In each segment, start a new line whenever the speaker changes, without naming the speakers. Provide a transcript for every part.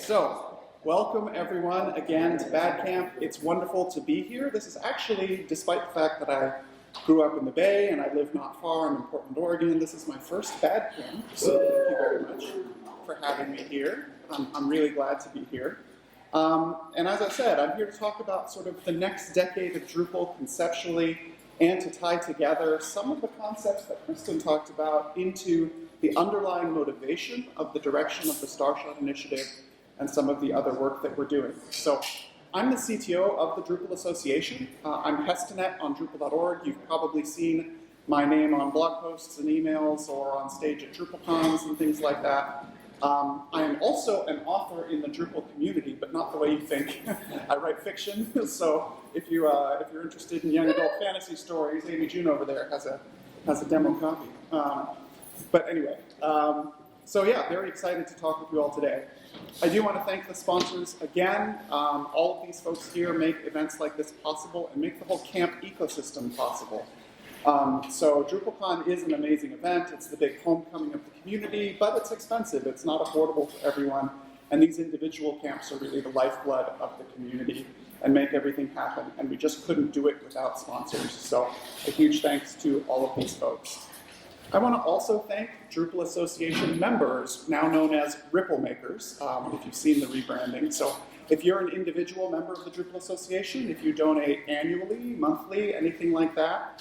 So, welcome everyone again to Bad Camp. It's wonderful to be here. This is actually, despite the fact that I grew up in the Bay and I live not far, I'm in Portland, Oregon, this is my first Bad Camp, so thank you very much for having me here. I'm really glad to be here. And as I said, I'm here to talk about sort of the next decade of Drupal conceptually and to tie together some of the concepts that Kristen talked about into the underlying motivation of the direction of the Starshot initiative and some of the other work that we're doing. So I'm the CTO of the Drupal Association. I'm Hestenet on Drupal.org. You've probably seen my name on blog posts and emails or on stage at DrupalCons and things like that. I am also an author in the Drupal community, but not the way you think. I write fiction, so if you're interested in young adult fantasy stories, Amy June over there has a demo copy. But anyway, so yeah, very excited to talk with you all today. I do want to thank the sponsors again. All of these folks here make events like this possible and make the whole camp ecosystem possible. So DrupalCon is an amazing event. It's the big homecoming of the community, but it's expensive. It's not affordable for everyone. And these individual camps are really the lifeblood of the community and make everything happen. And we just couldn't do it without sponsors. So a huge thanks to all of these folks. I want to also thank Drupal Association members, now known as Ripple Makers, if you've seen the rebranding. So if you're an individual member of the Drupal Association, if you donate annually, monthly, anything like that,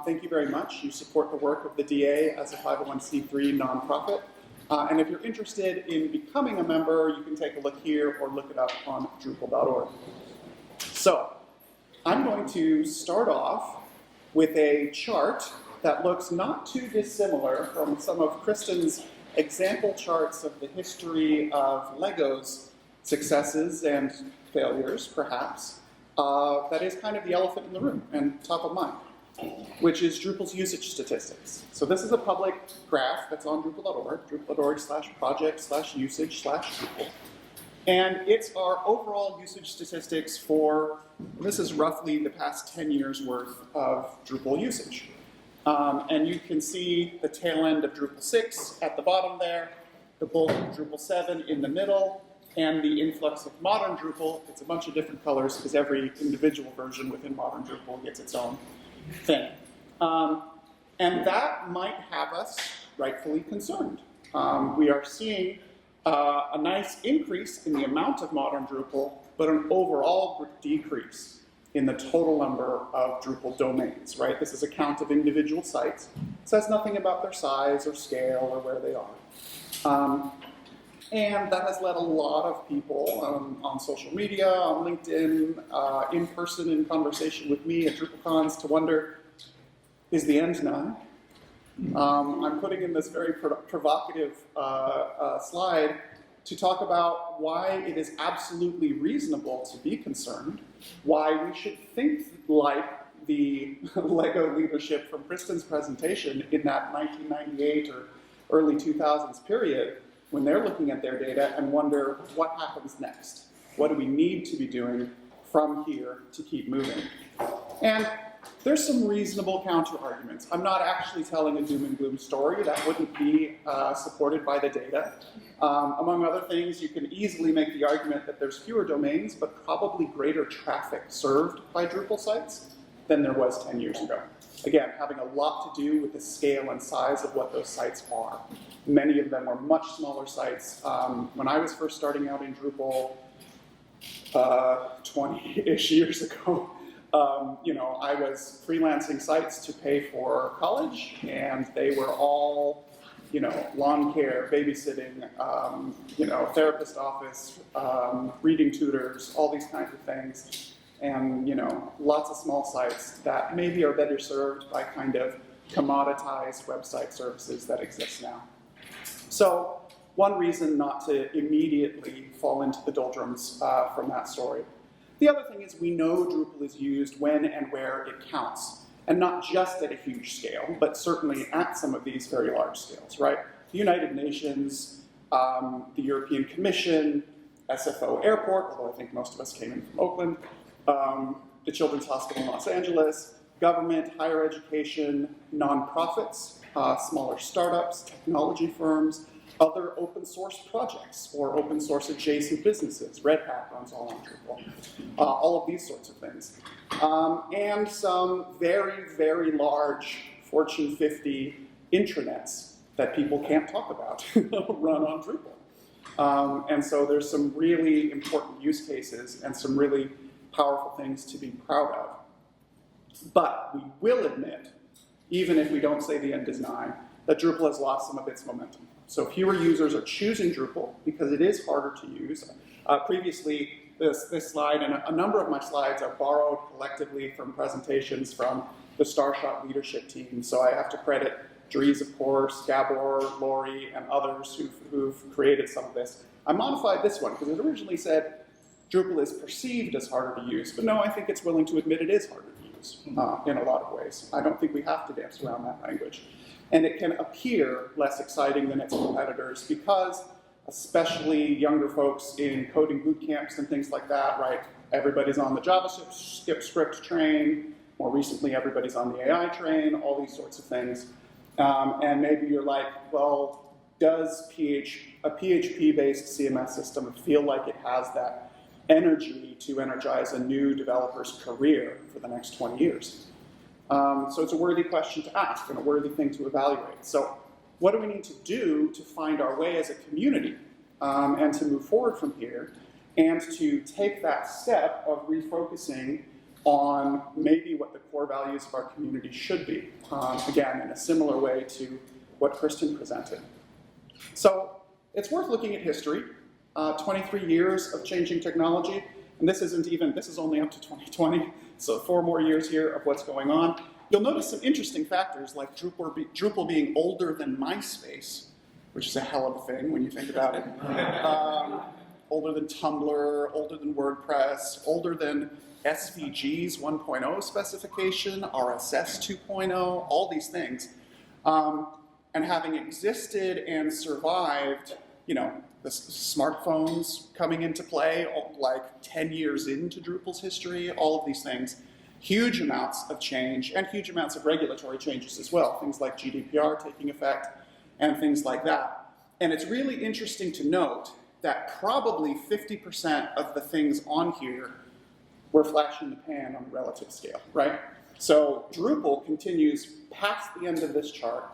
thank you very much. You support the work of the DA as a 501c3 nonprofit. And if you're interested in becoming a member, you can take a look here or look it up on Drupal.org. So I'm going to start off with a chart that looks not too dissimilar from some of Kristen's example charts of the history of Lego's successes and failures, perhaps. That is kind of the elephant in the room and top of mind, which is Drupal's usage statistics. So this is a public graph that's on Drupal.org, drupal.org/project/usage/Drupal. And it's our overall usage statistics for, this is roughly the past 10 years worth of Drupal usage. And you can see the tail end of Drupal 6 at the bottom there, the bulk of Drupal 7 in the middle, and the influx of modern Drupal. It's a bunch of different colors because every individual version within modern Drupal gets its own thing. And that might have us rightfully concerned. We are seeing a nice increase in the amount of modern Drupal, but an overall decrease in the total number of Drupal domains, right? This is a count of individual sites. It says nothing about their size or scale or where they are. And that has led a lot of people on social media, on LinkedIn, in person in conversation with me at DrupalCons to wonder, is the end nigh? I'm putting in this very provocative slide to talk about why it is absolutely reasonable to be concerned, why we should think like the Lego leadership from Kristen's presentation in that 1998 or early 2000s period, when they're looking at their data and wonder what happens next. What do we need to be doing from here to keep moving? And there's some reasonable counter-arguments. I'm not actually telling a doom and gloom story. That wouldn't be supported by the data. Among other things, you can easily make the argument that there's fewer domains, but probably greater traffic served by Drupal sites than there was 10 years ago. Again, having a lot to do with the scale and size of what those sites are. Many of them are much smaller sites. When I was first starting out in Drupal 20-ish years ago, I was freelancing sites to pay for college, and they were all, lawn care, babysitting, therapist office, reading tutors, all these kinds of things. And, lots of small sites that maybe are better served by kind of commoditized website services that exist now. So one reason not to immediately fall into the doldrums from that story. The other thing is we know Drupal is used when and where it counts, and not just at a huge scale, but certainly at some of these very large scales, right? The United Nations, the European Commission, SFO Airport, although I think most of us came in from Oakland, the Children's Hospital in Los Angeles, government, higher education, nonprofits, smaller startups, technology firms, other open source projects or open source adjacent businesses. Red Hat runs all on Drupal. All of these sorts of things. And some very, very large Fortune 50 intranets that people can't talk about run on Drupal. And so there's some really important use cases and some really powerful things to be proud of. But we will admit, even if we don't say the end is nigh, that Drupal has lost some of its momentum. So fewer users are choosing Drupal because it is harder to use. Previously, this slide and a number of my slides are borrowed collectively from presentations from the Starshot leadership team. So I have to credit Dries, of course, Gabor, Lori, and others who've created some of this. I modified this one because it originally said Drupal is perceived as harder to use, but no, I think it's willing to admit it is harder to use in a lot of ways. I don't think we have to dance around that language. And it can appear less exciting than its competitors because, especially younger folks in coding boot camps and things like that, right? Everybody's on the JavaScript train. More recently, everybody's on the AI train, all these sorts of things. And maybe you're like, well, does a PHP-based CMS system feel like it has that energy to energize a new developer's career for the next 20 years? So it's a worthy question to ask and a worthy thing to evaluate. So what do we need to do to find our way as a community and to move forward from here and to take that step of refocusing on maybe what the core values of our community should be, again, in a similar way to what Kristen presented. So it's worth looking at history, 23 years of changing technology, and this is only up to 2020, so 4 more years here of what's going on. You'll notice some interesting factors like Drupal being older than MySpace, which is a hell of a thing when you think about it. Older than Tumblr, older than WordPress, older than SVG's 1.0 specification, RSS 2.0, all these things. And having existed and survived, the smartphones coming into play, like 10 years into Drupal's history, all of these things, huge amounts of change and huge amounts of regulatory changes as well, things like GDPR taking effect and things like that. And it's really interesting to note that probably 50% of the things on here were flash in the pan on a relative scale, right? So Drupal continues past the end of this chart,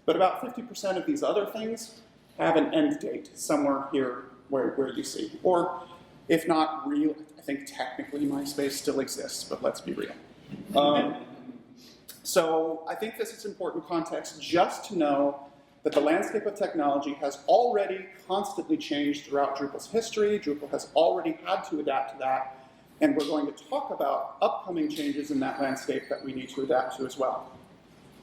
but about 50% of these other things have an end date somewhere here where you see. Or if not real, I think technically MySpace still exists, but let's be real. So I think this is important context just to know that the landscape of technology has already constantly changed throughout Drupal's history. Drupal has already had to adapt to that, and we're going to talk about upcoming changes in that landscape that we need to adapt to as well.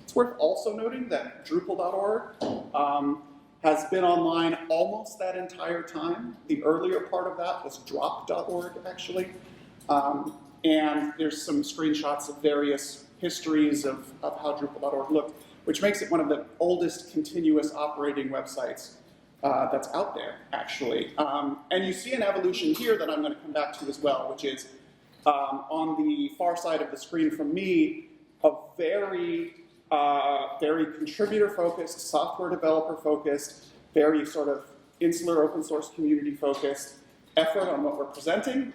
It's worth also noting that Drupal.org has been online almost that entire time. The earlier part of that was drop.org, actually. And there's some screenshots of various histories of how Drupal.org looked, which makes it one of the oldest continuous operating websites that's out there, actually. And you see an evolution here that I'm going to come back to as well, which is on the far side of the screen from me, a very contributor-focused, software developer-focused, very sort of insular open source community-focused effort on what we're presenting.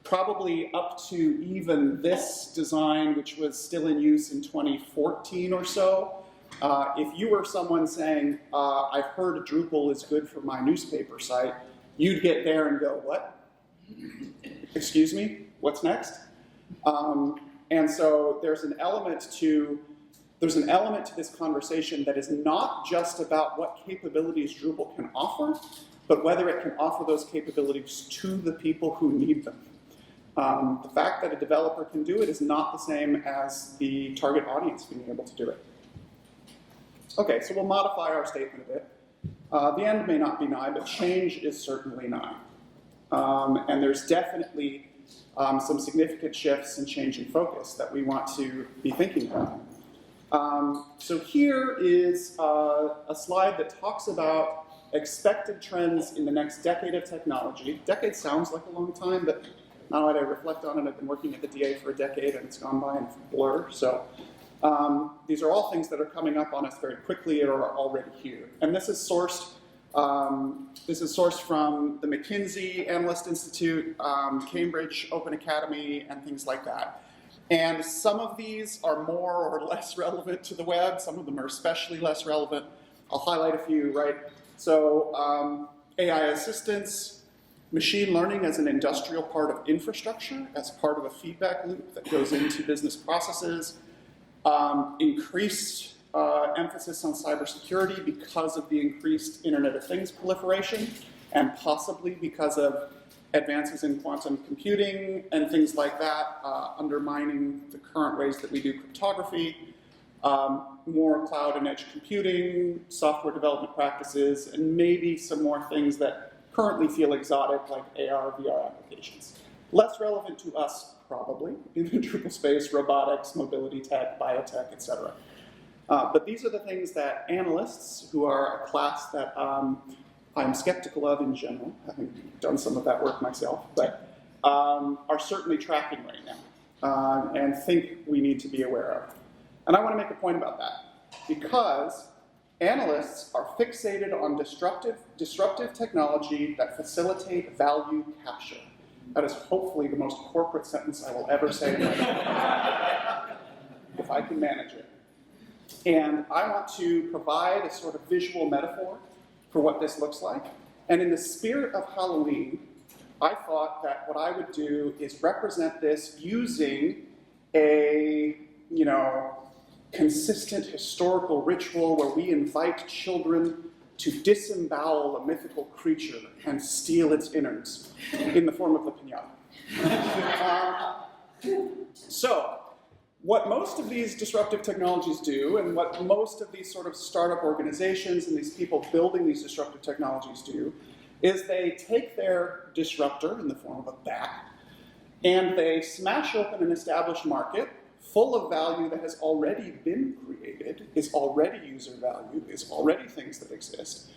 Probably up to even this design, which was still in use in 2014 or so. If you were someone saying, I've heard Drupal is good for my newspaper site, you'd get there and go, what? Excuse me, what's next? And so there's an element to this conversation that is not just about what capabilities Drupal can offer, but whether it can offer those capabilities to the people who need them. The fact that a developer can do it is not the same as the target audience being able to do it. Okay, so we'll modify our statement a bit. The end may not be nigh, but change is certainly nigh. And there's definitely some significant shifts and change in focus that we want to be thinking about. So here is a slide that talks about expected trends in the next decade of technology. Decade sounds like a long time, but now that I reflect on it, I've been working at the DA for a decade and it's gone by in a blur. So These are all things that are coming up on us very quickly or are already here. And this is sourced from the McKinsey Analyst Institute, Cambridge Open Academy, and things like that. And some of these are more or less relevant to the web. Some of them are especially less relevant. I'll highlight a few, right? So AI assistance, machine learning as an industrial part of infrastructure, as part of a feedback loop that goes into business processes, increased emphasis on cybersecurity because of the increased Internet of Things proliferation, and possibly because of advances in quantum computing and things like that, undermining the current ways that we do cryptography, more cloud and edge computing, software development practices, and maybe some more things that currently feel exotic, like AR, VR applications. Less relevant to us, probably, in the Drupal space: robotics, mobility tech, biotech, etc. But these are the things that analysts, who are a class that I'm skeptical of in general, having done some of that work myself, but are certainly tracking right now and think we need to be aware of. And I want to make a point about that, because analysts are fixated on disruptive technology that facilitate value capture. That is hopefully the most corporate sentence I will ever say in my life, if I can manage it. And I want to provide a sort of visual metaphor for what this looks like. And in the spirit of Halloween, I thought that what I would do is represent this using a, consistent historical ritual where we invite children to disembowel a mythical creature and steal its innards in the form of the piñata. So, what most of these disruptive technologies do, and what most of these sort of startup organizations and these people building these disruptive technologies do, is they take their disruptor in the form of a bat, and they smash open an established market full of value that has already been created, is already user value, is already things that exist,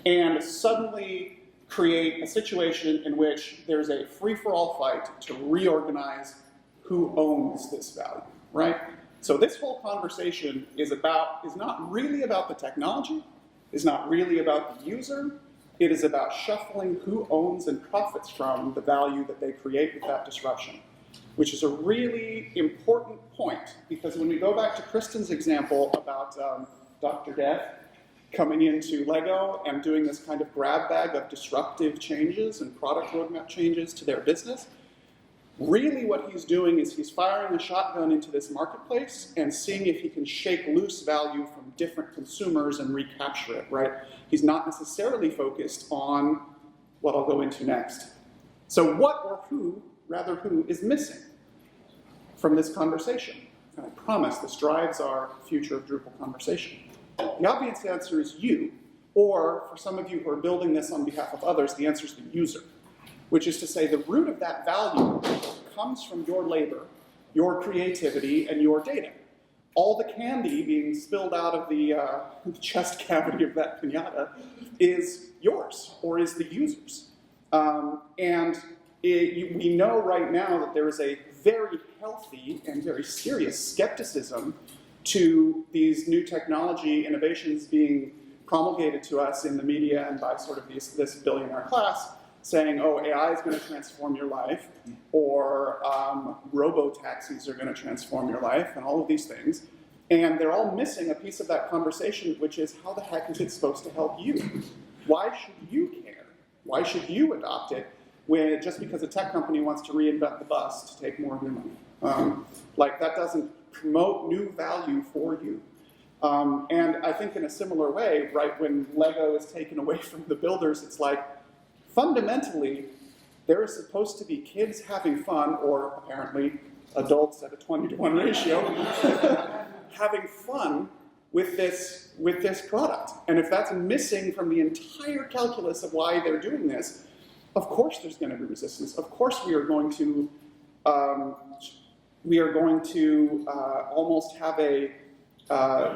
and suddenly create a situation in which there's a free-for-all fight to reorganize who owns this value. Right? So this whole conversation is not really about the technology, is not really about the user. It is about shuffling who owns and profits from the value that they create with that disruption, which is a really important point, because when we go back to Kristen's example about Dr. Death coming into Lego and doing this kind of grab bag of disruptive changes and product roadmap changes to their business, really what he's doing is he's firing a shotgun into this marketplace and seeing if he can shake loose value from different consumers and recapture it, right? He's not necessarily focused on what I'll go into next. So what or who is missing from this conversation? And I promise this drives our future of Drupal conversation. The obvious answer is you, or for some of you who are building this on behalf of others, the answer is the user. Which is to say, the root of that value comes from your labor, your creativity, and your data. All the candy being spilled out of the chest cavity of that piñata is yours, or is the user's. We know right now that there is a very healthy and very serious skepticism to these new technology innovations being promulgated to us in the media and by sort of this billionaire class, saying, oh, AI is going to transform your life, or robo-taxis are going to transform your life, and all of these things. And they're all missing a piece of that conversation, which is, how the heck is it supposed to help you? Why should you care? Why should you adopt it just because a tech company wants to reinvent the bus to take more of your money? That doesn't promote new value for you. And I think in a similar way, right, when Lego is taken away from the builders, it's like, fundamentally, there is supposed to be kids having fun, or apparently adults at a 20-to-1 ratio, having fun with this product. And if that's missing from the entire calculus of why they're doing this, of course there's going to be resistance. Of course we are going to almost have a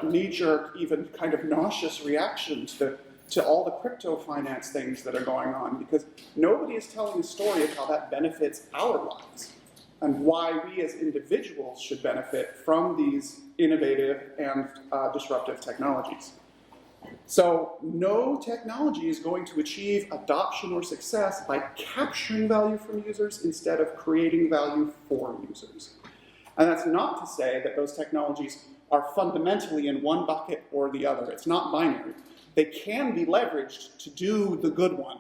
knee-jerk, even kind of nauseous reaction to all the crypto finance things that are going on, because nobody is telling the story of how that benefits our lives. and why we as individuals should benefit from these innovative and disruptive technologies. So no technology is going to achieve adoption or success by capturing value from users instead of creating value for users. And that's not to say that those technologies are fundamentally in one bucket or the other. It's not binary. They can be leveraged to do the good one,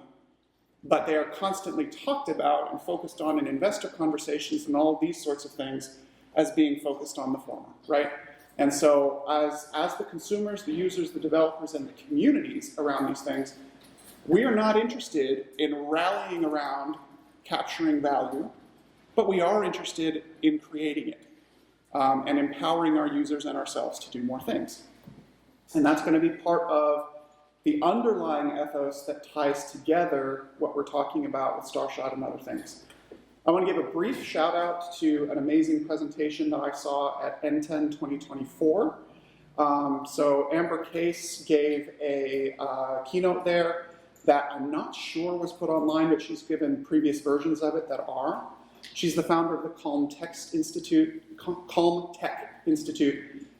but they are constantly talked about and focused on in investor conversations and all of these sorts of things as being focused on the former, right? And so as the consumers, the users, the developers, and the communities around these things, we are not interested in rallying around capturing value, but we are interested in creating it and empowering our users and ourselves to do more things. And that's going to be part of the underlying ethos that ties together what we're talking about with Starshot and other things. I want to give a brief shout out to an amazing presentation that I saw at NTEN 2024. So Amber Case gave a keynote there that I'm not sure was put online, but she's given previous versions of it that are. She's the founder of the Calm Tech Institute.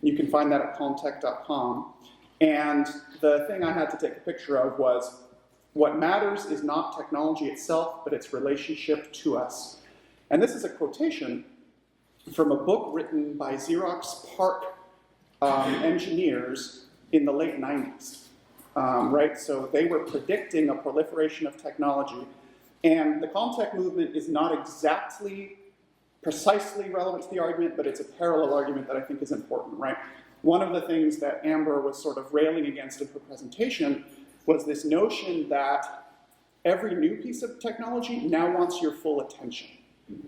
You can find that at calmtech.com. And the thing I had to take a picture of was, what matters is not technology itself, but its relationship to us. And this is a quotation from a book written by Xerox PARC engineers in the late 90s, right? So they were predicting a proliferation of technology. And the Calm Tech movement is not exactly precisely relevant to the argument, but it's a parallel argument that I think is important, right? One of the things that Amber was sort of railing against in her presentation was this notion that every new piece of technology now wants your full attention,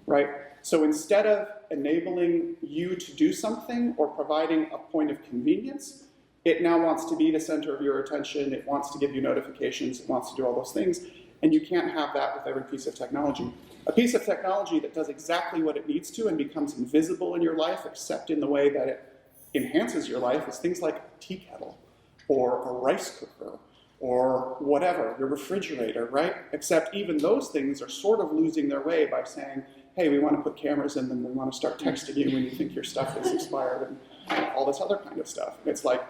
right? So instead of enabling you to do something or providing a point of convenience, it now wants to be the center of your attention. It wants to give you notifications. It wants to do all those things. And you can't have that with every piece of technology. A piece of technology that does exactly what it needs to and becomes invisible in your life, except in the way that it enhances your life, is things like a tea kettle or a rice cooker or whatever, your refrigerator, right? Except even those things are sort of losing their way by saying, hey, we want to put cameras in them, we want to start texting you when you think your stuff is expired, and all this other kind of stuff. It's like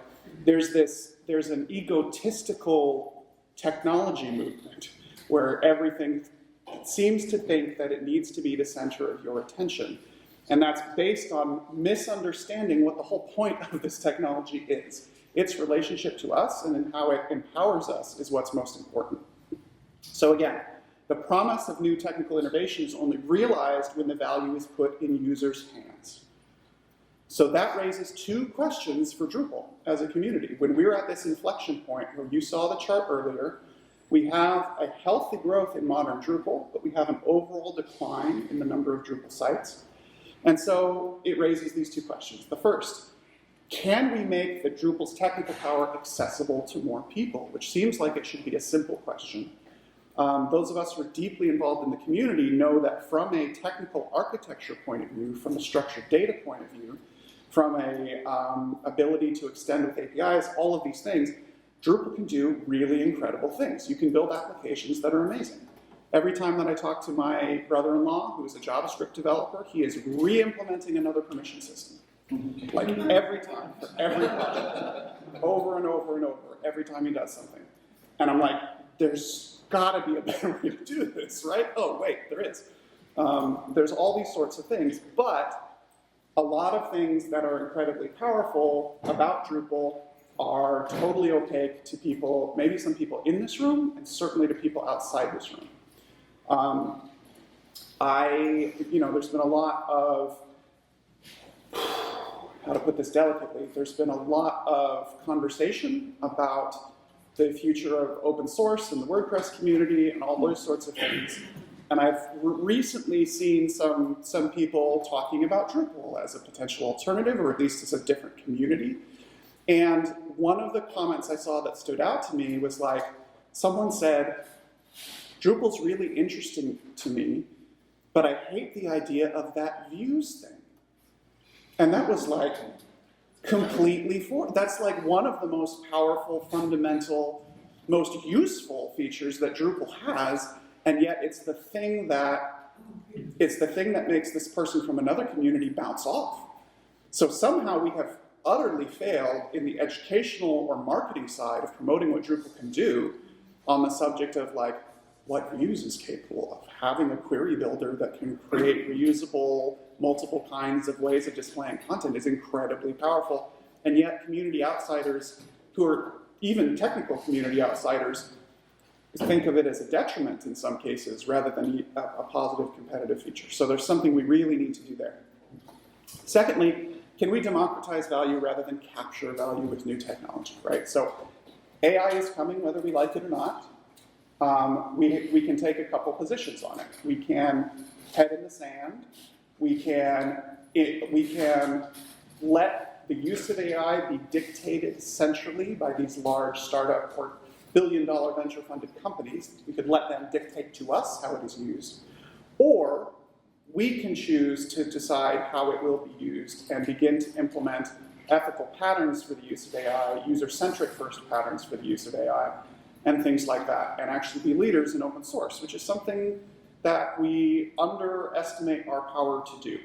there's an egotistical technology movement where everything seems to think that it needs to be the center of your attention. And that's based on misunderstanding what the whole point of this technology is. Its relationship to us and in how it empowers us is what's most important. So again, the promise of new technical innovation is only realized when the value is put in users' hands. So that raises two questions for Drupal as a community. When we're at this inflection point where you saw the chart earlier, we have a healthy growth in modern Drupal, but we have an overall decline in the number of Drupal sites. And so it raises these two questions. The first, can we make the Drupal's technical power accessible to more people? Which seems like it should be a simple question. Those of us who are deeply involved in the community know that from a technical architecture point of view, from a structured data point of view, from a ability to extend with APIs, all of these things, Drupal can do really incredible things. You can build applications that are amazing. Every time that I talk to my brother-in-law, who is a JavaScript developer, he is re-implementing another permission system. Like every time, for every project, over and over and over, every time he does something. And I'm like, there's gotta be a better way to do this, right? Oh, wait, there is. There's all these sorts of things, but a lot of things that are incredibly powerful about Drupal are totally opaque to people, maybe some people in this room, and certainly to people outside this room. There's been a lot of, how to put this delicately, there's been a lot of conversation about the future of open source and the WordPress community and all those sorts of things. And I've recently seen some people talking about Drupal as a potential alternative, or at least as a different community. And one of the comments I saw that stood out to me was like, someone said, Drupal's really interesting to me, but I hate the idea of that views thing. And that was like completely that's like one of the most powerful, fundamental, most useful features that Drupal has, and yet it's the thing that It's the thing that makes this person from another community bounce off. So somehow we have utterly failed in the educational or marketing side of promoting what Drupal can do on the subject of like what Views is capable of. Having a query builder that can create reusable, multiple kinds of ways of displaying content is incredibly powerful. And yet community outsiders, who are even technical community outsiders, think of it as a detriment in some cases rather than a positive competitive feature. So there's something we really need to do there. Secondly, can we democratize value rather than capture value with new technology, right? So AI is coming whether we like it or not. We can take a couple positions on it. We can head in the sand. We can let the use of AI be dictated centrally by these large startup or billion-dollar venture-funded companies. We could let them dictate to us how it is used. Or we can choose to decide how it will be used and begin to implement ethical patterns for the use of AI, user-centric first patterns for the use of AI, and things like that, and actually be leaders in open source, which is something that we underestimate our power to do.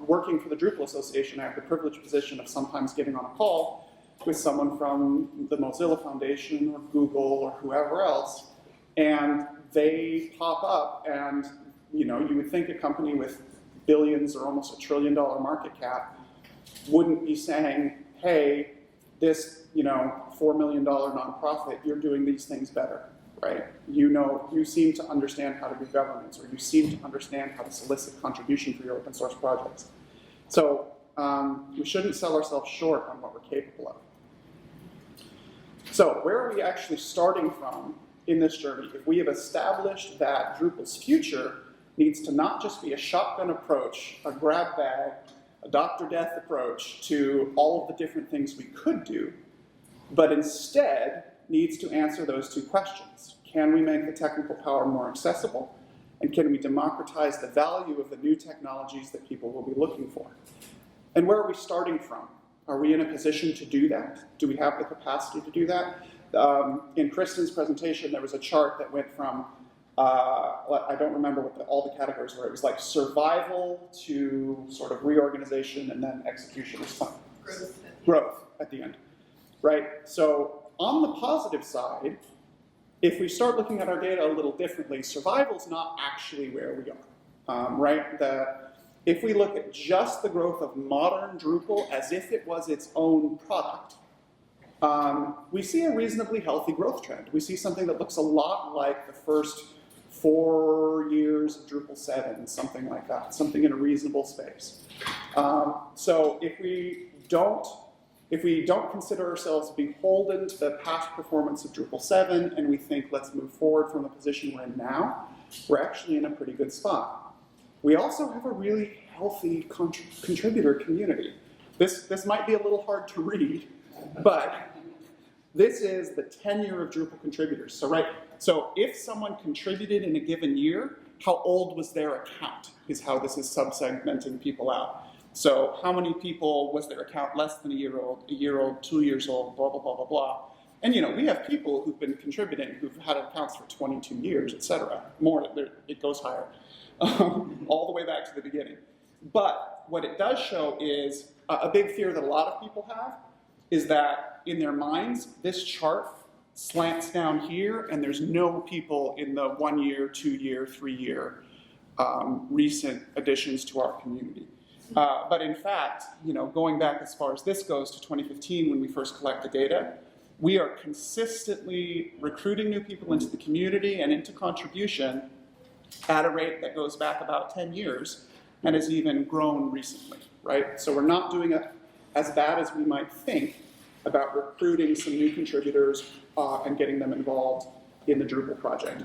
Working for the Drupal Association, I have the privileged position of sometimes getting on a call with someone from the Mozilla Foundation or Google or whoever else, and they pop up, and you would think a company with billions or almost $1 trillion market cap wouldn't be saying, hey, this $4 million nonprofit, you're doing these things better, right? You seem to understand how to do governance, or you seem to understand how to solicit contribution for your open source projects. So we shouldn't sell ourselves short on what we're capable of. So where are we actually starting from in this journey? If we have established that Drupal's future needs to not just be a shotgun approach, a grab bag, a Dr. Death approach to all of the different things we could do, but instead needs to answer those two questions. Can we make the technical power more accessible? And can we democratize the value of the new technologies that people will be looking for? And where are we starting from? Are we in a position to do that? Do we have the capacity to do that? In Kristen's presentation, there was a chart that went from, I don't remember what all the categories were. It was like survival to sort of reorganization and then execution or something. Growth at the end, right? So on the positive side, if we start looking at our data a little differently, survival is not actually where we are, right? If we look at just the growth of modern Drupal as if it was its own product, we see a reasonably healthy growth trend. We see something that looks a lot like the first 4 years of Drupal 7, something like that, something in a reasonable space. So if we don't consider ourselves beholden to the past performance of Drupal 7 and we think let's move forward from the position we're in now, we're actually in a pretty good spot. We also have a really healthy contributor community. This might be a little hard to read, but this is the tenure of Drupal contributors. So if someone contributed in a given year, how old was their account is how this is sub-segmenting people out. So how many people was their account less than a year old, 2 years old, blah, blah, blah, blah, blah. And we have people who've been contributing who've had accounts for 22 years, et cetera. More, it goes higher, all the way back to the beginning. But what it does show is a big fear that a lot of people have is that in their minds, this chart slants down here and there's no people in the 1 year, 2 year, 3 year recent additions to our community. But in fact, going back as far as this goes to 2015 when we first collected data, we are consistently recruiting new people into the community and into contribution at a rate that goes back about 10 years and has even grown recently, right? So we're not doing it as bad as we might think about recruiting some new contributors and getting them involved in the Drupal project.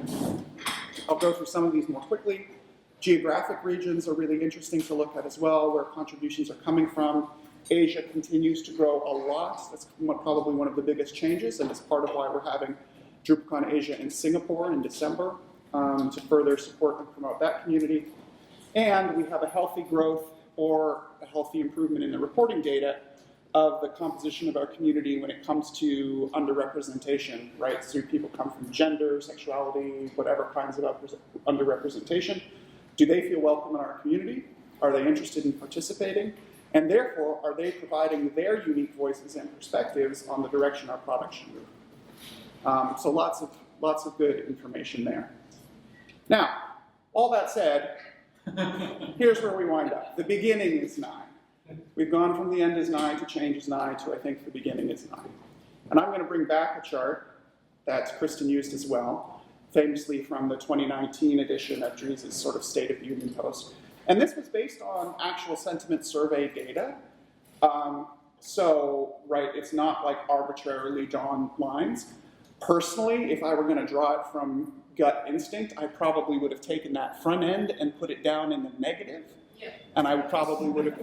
I'll go through some of these more quickly. Geographic regions are really interesting to look at as well, where contributions are coming from. Asia continues to grow a lot. That's probably one of the biggest changes, and it's part of why we're having DrupalCon Asia in Singapore in December to further support and promote that community. And we have a healthy growth or a healthy improvement in the reporting data of the composition of our community when it comes to underrepresentation, right? So people come from gender, sexuality, whatever kinds of underrepresentation. Do they feel welcome in our community? Are they interested in participating? And therefore, are they providing their unique voices and perspectives on the direction our products should move? So lots of good information there. Now, all that said, here's where we wind up. The beginning is 9. We've gone from the end is 9 to change is 9 to I think the beginning is 9. And I'm going to bring back a chart that Kristen used as well, famously from the 2019 edition of Dries' sort of State of the Union post. And this was based on actual sentiment survey data. Right, it's not like arbitrarily drawn lines. Personally, if I were going to draw it from gut instinct, I probably would have taken that front end and put it down in the negative. Yeah. And I probably would have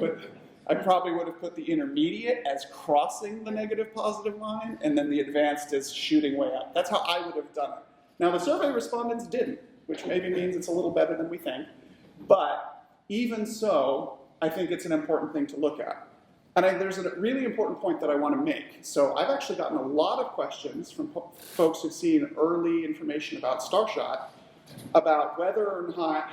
put the intermediate as crossing the negative positive line, and then the advanced as shooting way up. That's how I would have done it. Now, the survey respondents didn't, which maybe means it's a little better than we think. But even so, I think it's an important thing to look at. And there's a really important point that I want to make. So I've actually gotten a lot of questions from folks who've seen early information about Starshot about whether or not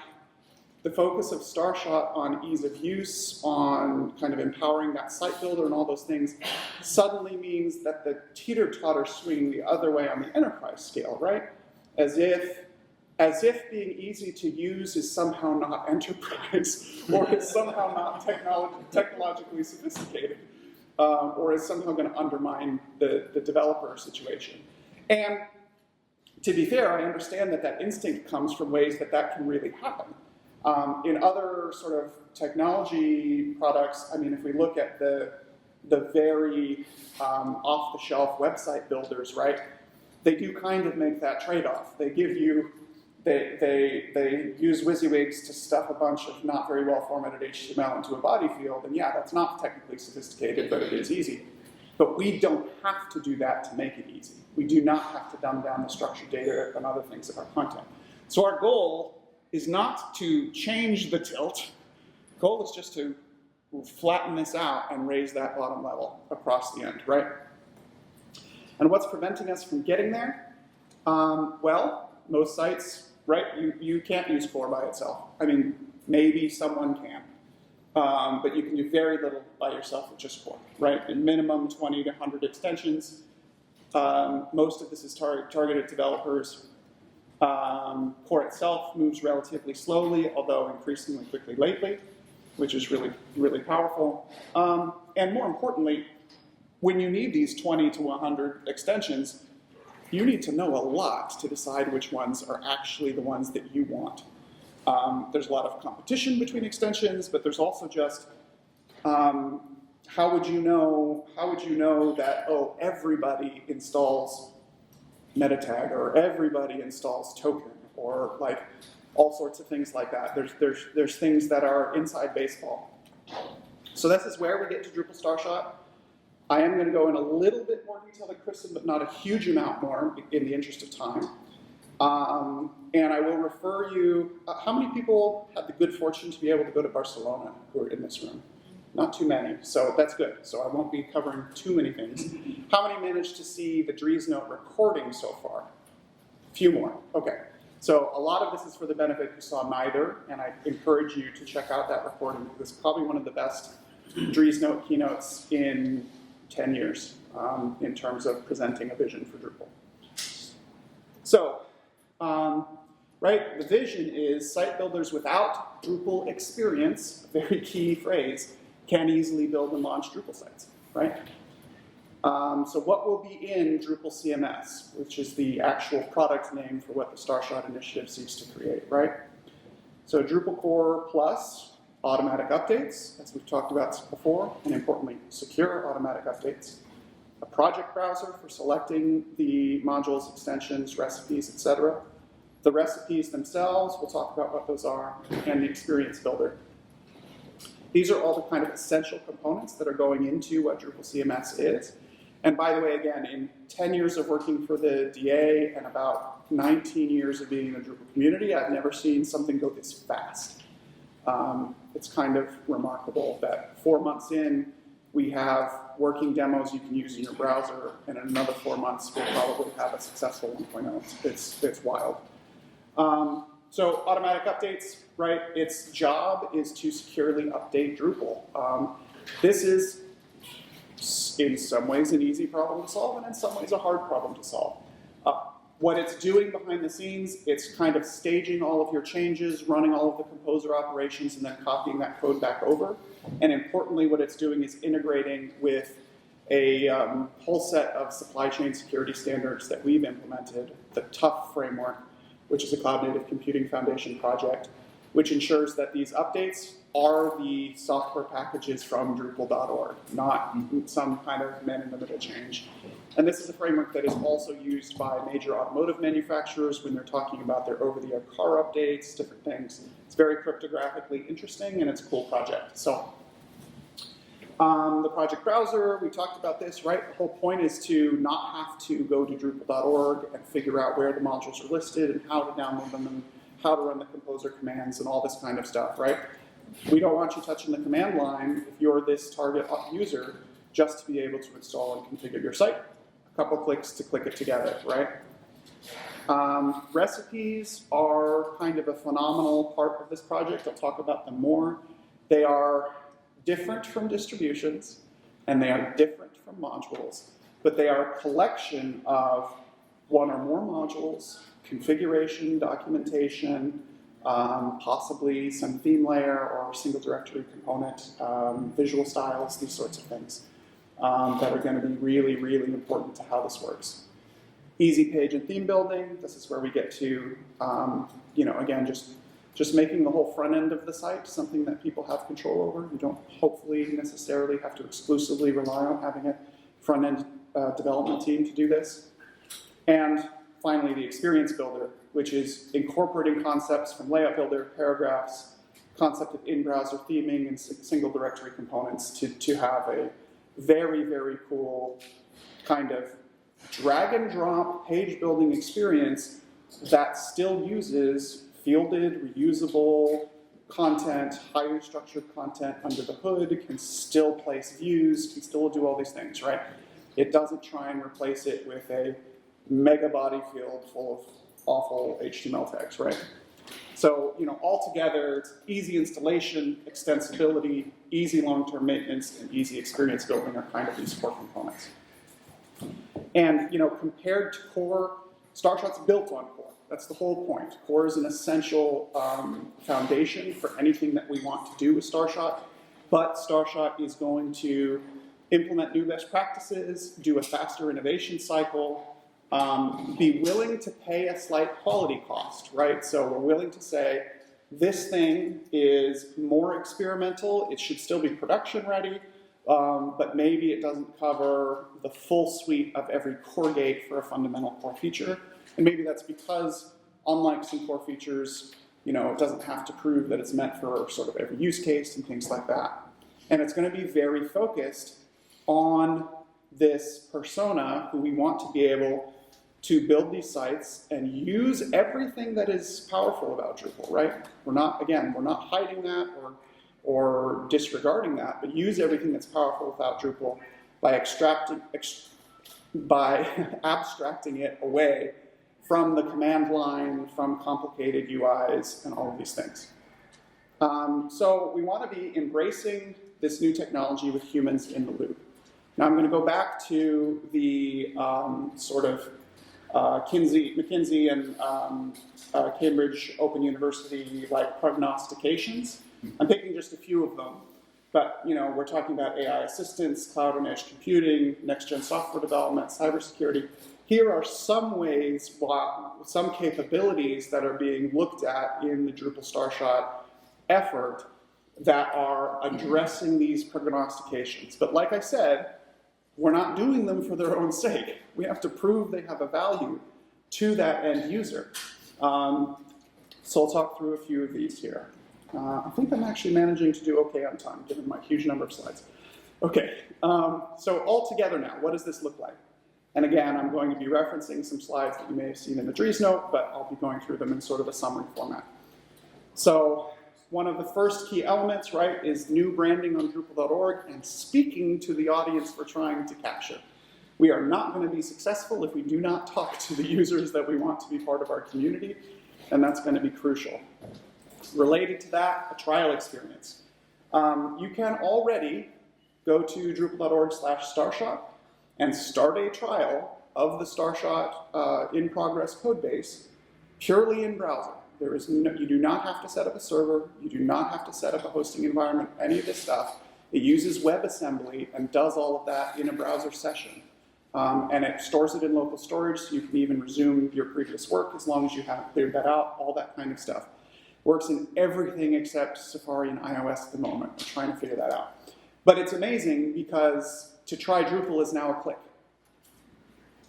the focus of Starshot on ease of use, on kind of empowering that site builder and all those things, suddenly means that the teeter-totter swing the other way on the enterprise scale, right? As if being easy to use is somehow not enterprise, or is somehow not technologically sophisticated, or is somehow going to undermine the developer situation. And to be fair, I understand that instinct comes from ways that can really happen. In other sort of technology products, I mean, if we look at the very off-the-shelf website builders, right, they do kind of make that trade-off. They give you, they use WYSIWYGs to stuff a bunch of not very well-formatted HTML into a body field, and yeah, that's not technically sophisticated, but it is easy. But we don't have to do that to make it easy. We do not have to dumb down the structured data and other things of our content. So our goal is not to change the tilt. The goal is just to flatten this out and raise that bottom level across the end, right? And what's preventing us from getting there? Well, most sites, right, you can't use core by itself. I mean, maybe someone can, but you can do very little by yourself with just core, right? At minimum 20 to 100 extensions. Most of this is targeted developers. Core itself moves relatively slowly, although increasingly quickly lately, which is really, really powerful. And more importantly, when you need these 20 to 100 extensions, you need to know a lot to decide which ones are actually the ones that you want. There's a lot of competition between extensions, but there's also just how would you know that, oh, everybody installs meta-tag, or everybody installs token, or like all sorts of things like that. There's things that are inside baseball. So this is where we get to Drupal Starshot. I am going to go in a little bit more detail than Kristen, but not a huge amount more in the interest of time. And I will refer you, how many people had the good fortune to be able to go to Barcelona who are in this room? Not too many, so that's good. So I won't be covering too many things. How many managed to see the Dries Note recording so far? A few more, okay. So a lot of this is for the benefit who saw neither, and I encourage you to check out that recording, because it's probably one of the best Dries Note keynotes in 10 years in terms of presenting a vision for Drupal. So, right, the vision is site builders without Drupal experience, a very key phrase, can easily build and launch Drupal sites, right? So what will be in Drupal CMS, which is the actual product name for what the Starshot initiative seeks to create, right? So Drupal Core Plus, automatic updates, as we've talked about before, and importantly, secure automatic updates. A project browser for selecting the modules, extensions, recipes, etc. The recipes themselves, we'll talk about what those are, and the experience builder. These are all the kind of essential components that are going into what Drupal CMS is. And by the way, again, in 10 years of working for the DA and about 19 years of being in the Drupal community, I've never seen something go this fast. It's kind of remarkable that 4 months in, We have working demos you can use in your browser, and in another 4 months, we'll probably have a successful 1.0. It's wild. So automatic updates, right? Its job is to securely update Drupal. This is, in some ways, an easy problem to solve, and in some ways, a hard problem to solve. What it's doing behind the scenes, it's kind of staging all of your changes, running all of the composer operations, and then copying that code back over. And importantly, what it's doing is integrating with a whole set of supply chain security standards that we've implemented, the TUF framework, which is a Cloud Native Computing Foundation project, which ensures that these updates are the software packages from Drupal.org, not some kind of man-in-the-middle change. And this is a framework that is also used by major automotive manufacturers when they're talking about their over-the-air car updates, different things. It's very cryptographically interesting, and it's a cool project. So, the project browser, we talked about this, right? The whole point is to not have to go to Drupal.org and figure out where the modules are listed and how to download them and how to run the composer commands and all this kind of stuff, right? We don't want you touching the command line if you're this target user just to be able to install and configure your site. A couple clicks to click it together, right? Recipes are kind of a phenomenal part of this project. I'll talk about them more. They are different from distributions, and they are different from modules, but they are a collection of one or more modules, configuration, documentation, possibly some theme layer or single directory component, visual styles, these sorts of things that are going to be really, really important to how this works. Easy page and theme building. This is where we get to, again, just making the whole front end of the site something that people have control over. You don't hopefully necessarily have to exclusively rely on having a front end development team to do this. And finally, the experience builder, which is incorporating concepts from layout builder, paragraphs, concept of in-browser theming, and single directory components to have a very, very cool kind of drag and drop page building experience that still uses fielded, reusable content, highly structured content under the hood, can still place views, can still do all these things, right? It doesn't try and replace it with a mega body field full of awful HTML tags, right? So, altogether, it's easy installation, extensibility, easy long-term maintenance, and easy experience building are kind of these core components. And, compared to core, Starshot's built on core. That's the whole point. Core is an essential foundation for anything that we want to do with Starshot, but Starshot is going to implement new best practices, do a faster innovation cycle, be willing to pay a slight quality cost, right? So we're willing to say, this thing is more experimental, it should still be production ready, but maybe it doesn't cover the full suite of every core gate for a fundamental core feature. And maybe that's because, unlike some core features, it doesn't have to prove that it's meant for sort of every use case and things like that. And it's going to be very focused on this persona who we want to be able to build these sites and use everything that is powerful about Drupal, right? We're not hiding that or disregarding that, but use everything that's powerful about Drupal by abstracting it away from the command line, from complicated UIs, and all of these things. So we want to be embracing this new technology with humans in the loop. Now I'm going to go back to the McKinsey and Cambridge Open University prognostications. I'm picking just a few of them, but we're talking about AI assistance, cloud and edge computing, next-gen software development, cybersecurity. Here are some ways, some capabilities that are being looked at in the Drupal Starshot effort that are addressing these prognostications. But like I said, we're not doing them for their own sake. We have to prove they have a value to that end user. So I'll talk through a few of these here. I think I'm actually managing to do okay on time, given my huge number of slides. Okay, so all together now, what does this look like? And again, I'm going to be referencing some slides that you may have seen in the Dries note, but I'll be going through them in sort of a summary format. So one of the first key elements, right, is new branding on Drupal.org and speaking to the audience we're trying to capture. We are not going to be successful if we do not talk to the users that we want to be part of our community, and that's going to be crucial. Related to that, a trial experience. You can already go to drupal.org/starshot and start a trial of the Starshot in-progress codebase purely in browser. You do not have to set up a server. You do not have to set up a hosting environment, any of this stuff. It uses WebAssembly and does all of that in a browser session. And it stores it in local storage, so you can even resume your previous work as long as you have cleared that out, all that kind of stuff. Works in everything except Safari and iOS at the moment. We're trying to figure that out. But it's amazing because to try Drupal is now a click.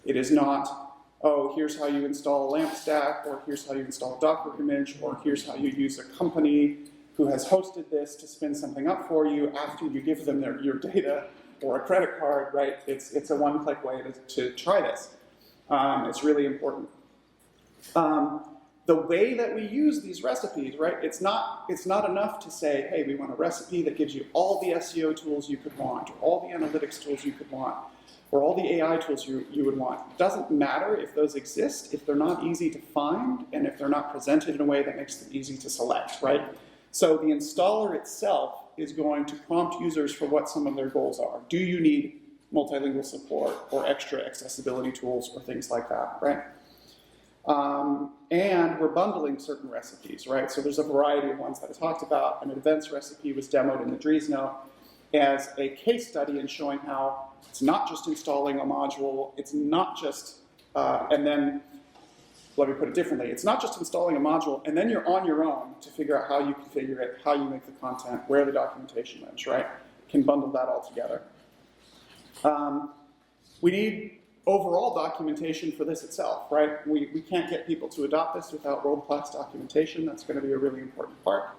It is not, oh, here's how you install a LAMP stack, or here's how you install a Docker image, or here's how you use a company who has hosted this to spin something up for you after you give them your data or a credit card, right? It's a one-click way to try this. It's really important. The way that we use these recipes, right? It's not enough to say, hey, we want a recipe that gives you all the SEO tools you could want, or all the analytics tools you could want, or all the AI tools you would want. It doesn't matter if those exist, if they're not easy to find, and if they're not presented in a way that makes them easy to select, right? So the installer itself is going to prompt users for what some of their goals are. Do you need multilingual support or extra accessibility tools or things like that, right? And we're bundling certain recipes, right? So there's a variety of ones that I talked about. An events recipe was demoed in the Dries note as a case study in showing how it's not just installing a module, it's not just, and then, let me put it differently, it's not just installing a module and then you're on your own to figure out how you configure it, how you make the content, where the documentation lives, right? Can bundle that all together. We need overall documentation for this itself, right? We can't get people to adopt this without world-class documentation. That's going to be a really important part.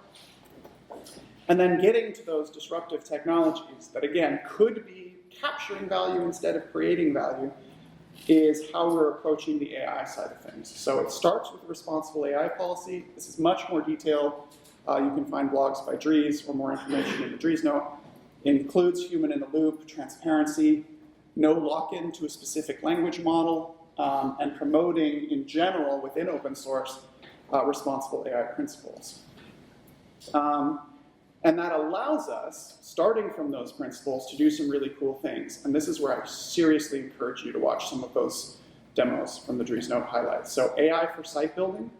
And then getting to those disruptive technologies that, again, could be capturing value instead of creating value is how we're approaching the AI side of things. So it starts with a responsible AI policy. This is much more detailed. You can find blogs by Dries or more information in the Dries note. It includes human in the loop, transparency, no lock-in to a specific language model, and promoting, in general, within open source, responsible AI principles. And that allows us, starting from those principles, to do some really cool things. And this is where I seriously encourage you to watch some of those demos from the Dries note highlights. So AI for site building.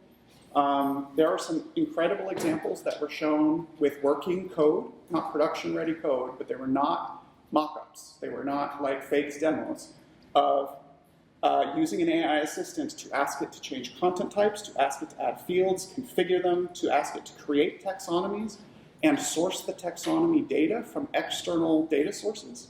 There are some incredible examples that were shown with working code, not production-ready code, but they were not mock-ups. They were not like fakes demos of using an AI assistant to ask it to change content types, to ask it to add fields, configure them, to ask it to create taxonomies, and source the taxonomy data from external data sources,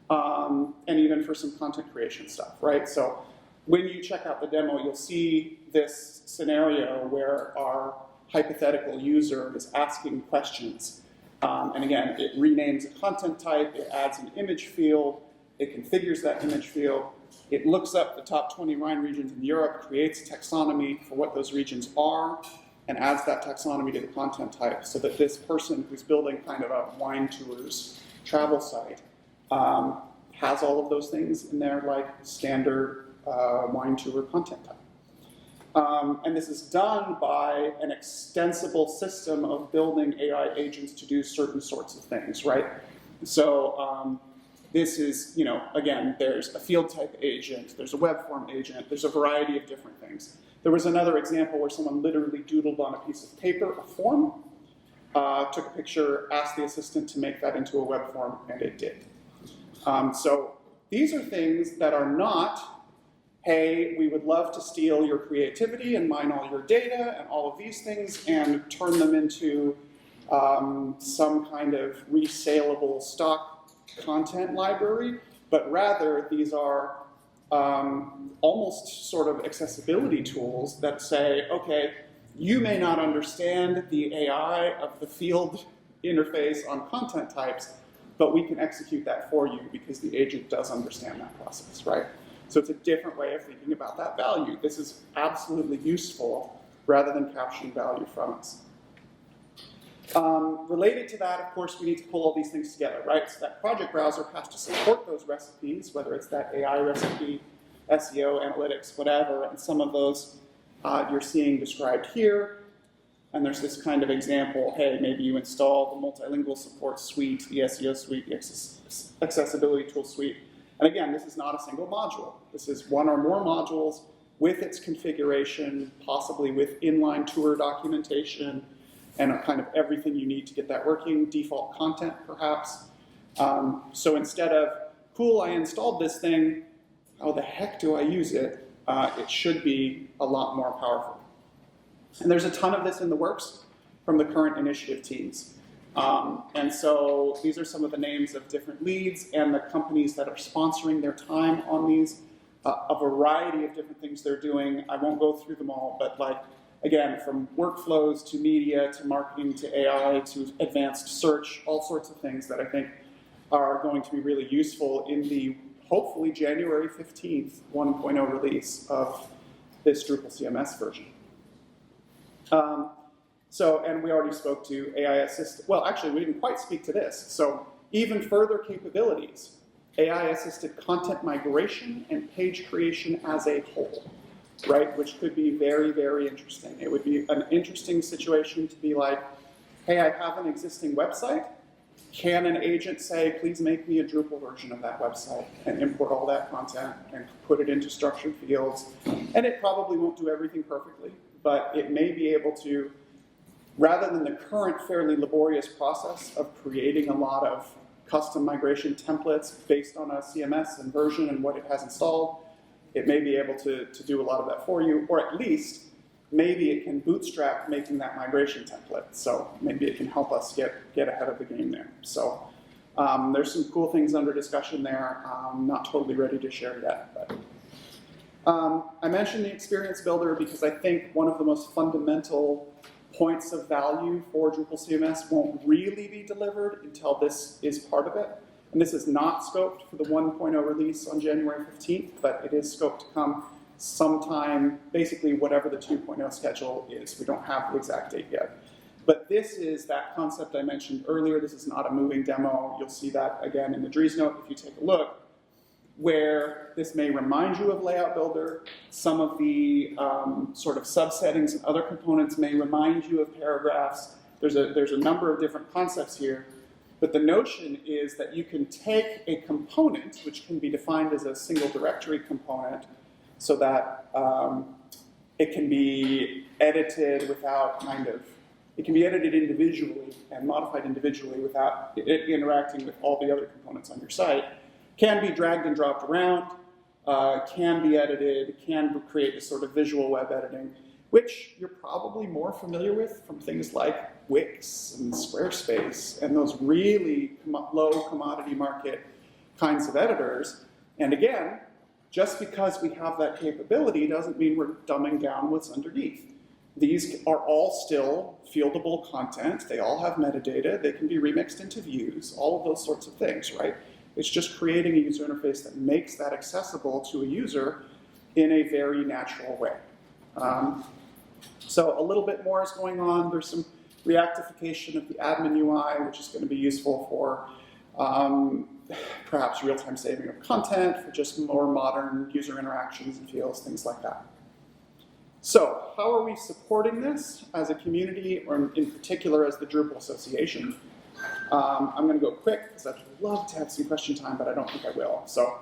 and even for some content creation stuff, right? So when you check out the demo, you'll see this scenario where our hypothetical user is asking questions. And again, it renames a content type, it adds an image field, it configures that image field, it looks up the top 20 wine regions in Europe, creates a taxonomy for what those regions are, and adds that taxonomy to the content type so that this person who's building kind of a wine tours travel site has all of those things in their like standard wine tour content type. And this is done by an extensible system of building AI agents to do certain sorts of things, right? So this is, you know, again, there's a field type agent, there's a web form agent, there's a variety of different things. There was another example where someone literally doodled on a piece of paper a form, took a picture, asked the assistant to make that into a web form, and it did. So these are things that are not, hey, we would love to steal your creativity and mine all your data and all of these things and turn them into some kind of resaleable stock content library, but rather these are almost sort of accessibility tools that say, okay, you may not understand the AI of the field interface on content types, but we can execute that for you because the agent does understand that process, right? So it's a different way of thinking about that value. This is absolutely useful rather than capturing value from us. Related to that, of course, we need to pull all these things together, right? So that project browser has to support those recipes, whether it's that AI recipe, SEO, analytics, whatever, and some of those you're seeing described here. And there's this kind of example, hey, maybe you install the multilingual support suite, the SEO suite, the accessibility tool suite. And again, this is not a single module. This is one or more modules with its configuration, possibly with inline tour documentation, and kind of everything you need to get that working, default content perhaps. So instead of, cool, I installed this thing, how the heck do I use it? It should be a lot more powerful. And there's a ton of this in the works from the current initiative teams. And so these are some of the names of different leads and the companies that are sponsoring their time on these, a variety of different things they're doing. I won't go through them all, but like, again, from workflows to media to marketing to AI to advanced search, all sorts of things that I think are going to be really useful in the hopefully January 15th 1.0 release of this Drupal CMS version. And we already spoke to AI assisted, well, actually, we didn't quite speak to this. So even further capabilities, AI-assisted content migration and page creation as a whole, right? Which could be very, very interesting. It would be an interesting situation to be like, hey, I have an existing website. Can an agent say, please make me a Drupal version of that website and import all that content and put it into structured fields? And it probably won't do everything perfectly, but it may be able to, rather than the current fairly laborious process of creating a lot of custom migration templates based on a CMS and version and what it has installed, it may be able to do a lot of that for you, or at least maybe it can bootstrap making that migration template. So maybe it can help us get ahead of the game there. So there's some cool things under discussion there. I'm not totally ready to share yet. But I mentioned the experience builder because I think one of the most fundamental points of value for Drupal CMS won't really be delivered until this is part of it. And this is not scoped for the 1.0 release on January 15th, but it is scoped to come sometime, basically whatever the 2.0 schedule is. We don't have the exact date yet. But this is that concept I mentioned earlier. This is not a moving demo. You'll see that again in the Dries note if you take a look, where this may remind you of Layout Builder. Some of the sort of subsettings and other components may remind you of paragraphs. There's a number of different concepts here. But the notion is that you can take a component, which can be defined as a single directory component, so that it can be edited without it can be edited individually and modified individually without it interacting with all the other components on your site. Can be dragged and dropped around, can be edited, can create this sort of visual web editing, which you're probably more familiar with from things like Wix and Squarespace and those really low commodity market kinds of editors. And again, just because we have that capability doesn't mean we're dumbing down what's underneath. These are all still fieldable content. They all have metadata. They can be remixed into views, all of those sorts of things, right? It's just creating a user interface that makes that accessible to a user in a very natural way. So a little bit more is going on. There's some reactification of the admin UI, which is going to be useful for perhaps real-time saving of content, for just more modern user interactions and fields, things like that. So how are we supporting this as a community, or in particular as the Drupal Association? I'm going to go quick because I'd love to have some question time, but I don't think I will. So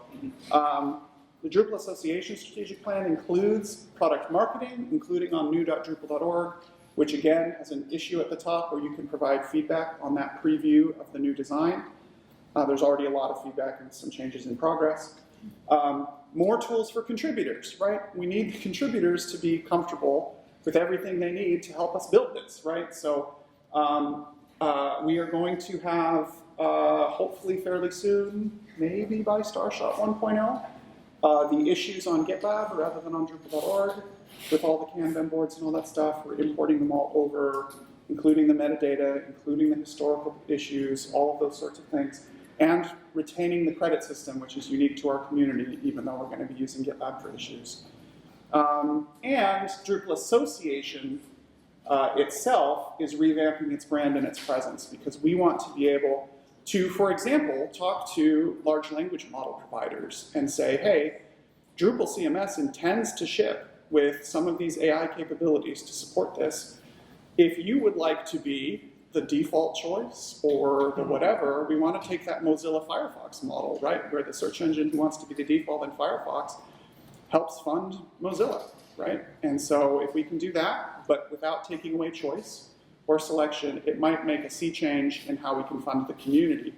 the Drupal Association strategic plan includes product marketing, including on new.drupal.org, which again has an issue at the top where you can provide feedback on that preview of the new design. There's already a lot of feedback and some changes in progress. More tools for contributors, right? We need the contributors to be comfortable with everything they need to help us build this, right? So we are going to have, hopefully fairly soon, maybe by Starshot 1.0, the issues on GitLab rather than on Drupal.org with all the Kanban boards and all that stuff. We're importing them all over, including the metadata, including the historical issues, all of those sorts of things, and retaining the credit system, which is unique to our community, even though we're going to be using GitLab for issues. And Drupal Association itself is revamping its brand and its presence, because we want to be able to, for example, talk to large language model providers and say, hey, Drupal CMS intends to ship with some of these AI capabilities to support this. If you would like to be the default choice or the whatever, we want to take that Mozilla Firefox model, right? Where the search engine who wants to be the default in Firefox helps fund Mozilla, right? And so if we can do that, but without taking away choice or selection, it might make a sea change in how we can fund the community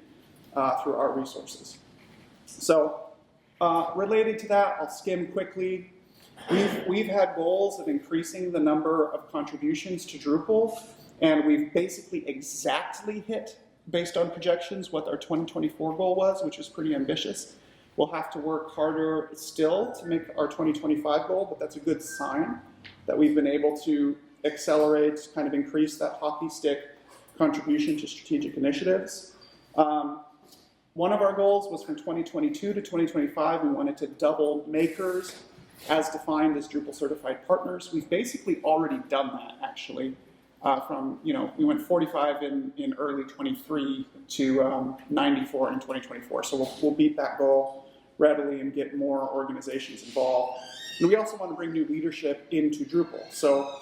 through our resources. So related to that, I'll skim quickly. We've had goals of increasing the number of contributions to Drupal, and we've basically exactly hit, based on projections, what our 2024 goal was, which was pretty ambitious. We'll have to work harder still to make our 2025 goal, but that's a good sign that we've been able to accelerate, kind of increase that hockey stick contribution to strategic initiatives. One of our goals was from 2022 to 2025, we wanted to double makers as defined as Drupal certified partners. We've basically already done that, actually. We went 45 in early 23 to 94 in 2024. So we'll beat that goal readily and get more organizations involved. And we also want to bring new leadership into Drupal. So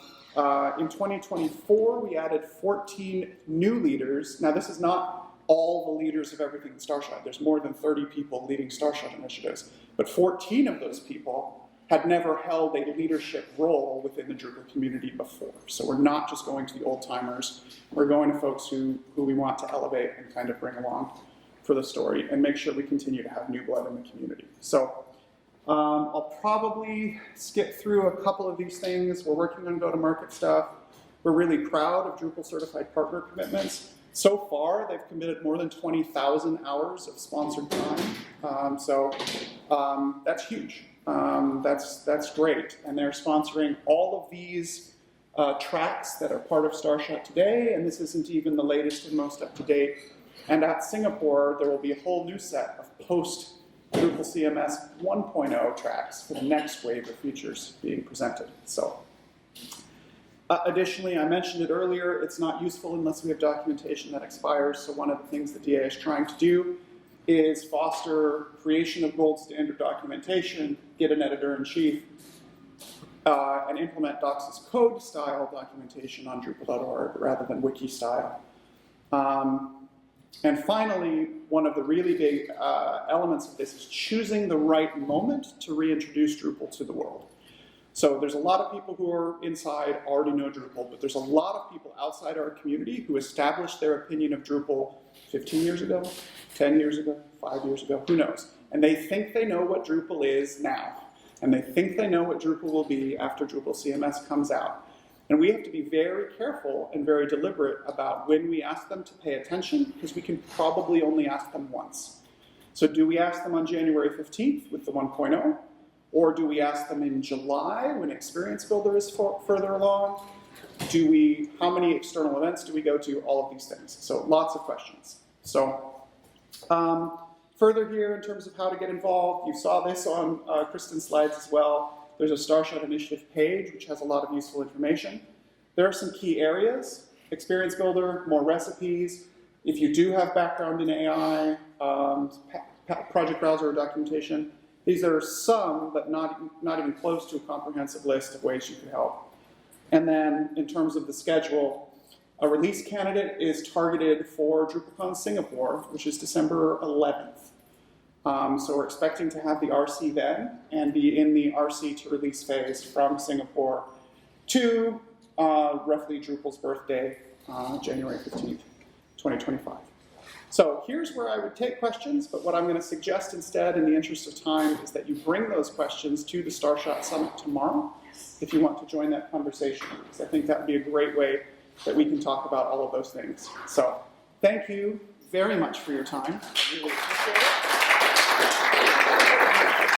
in 2024, we added 14 new leaders. Now, this is not all the leaders of everything in Starshot. There's more than 30 people leading Starshot initiatives. But 14 of those people had never held a leadership role within the Drupal community before. So we're not just going to the old timers. We're going to folks who we want to elevate and kind of bring along for the story and make sure we continue to have new blood in the community. So I'll probably skip through a couple of these things. We're working on go-to-market stuff. We're really proud of Drupal certified partner commitments. So far, they've committed more than 20,000 hours of sponsored time. That's huge. That's great. And they're sponsoring all of these tracks that are part of Starshot today, and this isn't even the latest and most up-to-date. And at Singapore, there will be a whole new set of post-Drupal CMS 1.0 tracks for the next wave of features being presented. So, additionally, I mentioned it earlier, it's not useful unless we have documentation that expires. So one of the things the DA is trying to do is foster creation of gold standard documentation, get an editor-in-chief, and implement Docs' code style documentation on Drupal.org rather than wiki style. And finally, one of the really big elements of this is choosing the right moment to reintroduce Drupal to the world. So there's a lot of people who are inside already know Drupal, but there's a lot of people outside our community who established their opinion of Drupal 15 years ago, 10 years ago, 5 years ago, who knows? And they think they know what Drupal is now. And they think they know what Drupal will be after Drupal CMS comes out. And we have to be very careful and very deliberate about when we ask them to pay attention, because we can probably only ask them once. So do we ask them on January 15th with the 1.0? Or do we ask them in July when Experience Builder is further along? How many external events do we go to? All of these things. So lots of questions. So further here in terms of how to get involved, you saw this on Kristen's slides as well. There's a Starshot initiative page which has a lot of useful information. There are some key areas: Experience Builder, more recipes. If you do have background in AI, project browser or documentation, these are some, but not even close to a comprehensive list of ways you can help. And then in terms of the schedule, a release candidate is targeted for DrupalCon Singapore, which is December 11th. So we're expecting to have the RC then and be in the RC to release phase from Singapore to roughly Drupal's birthday, January 15th, 2025. So here's where I would take questions, but what I'm going to suggest instead, in the interest of time, is that you bring those questions to the Starshot Summit tomorrow if you want to join that conversation, because I think that would be a great way that we can talk about all of those things. So thank you very much for your time. I really appreciate it.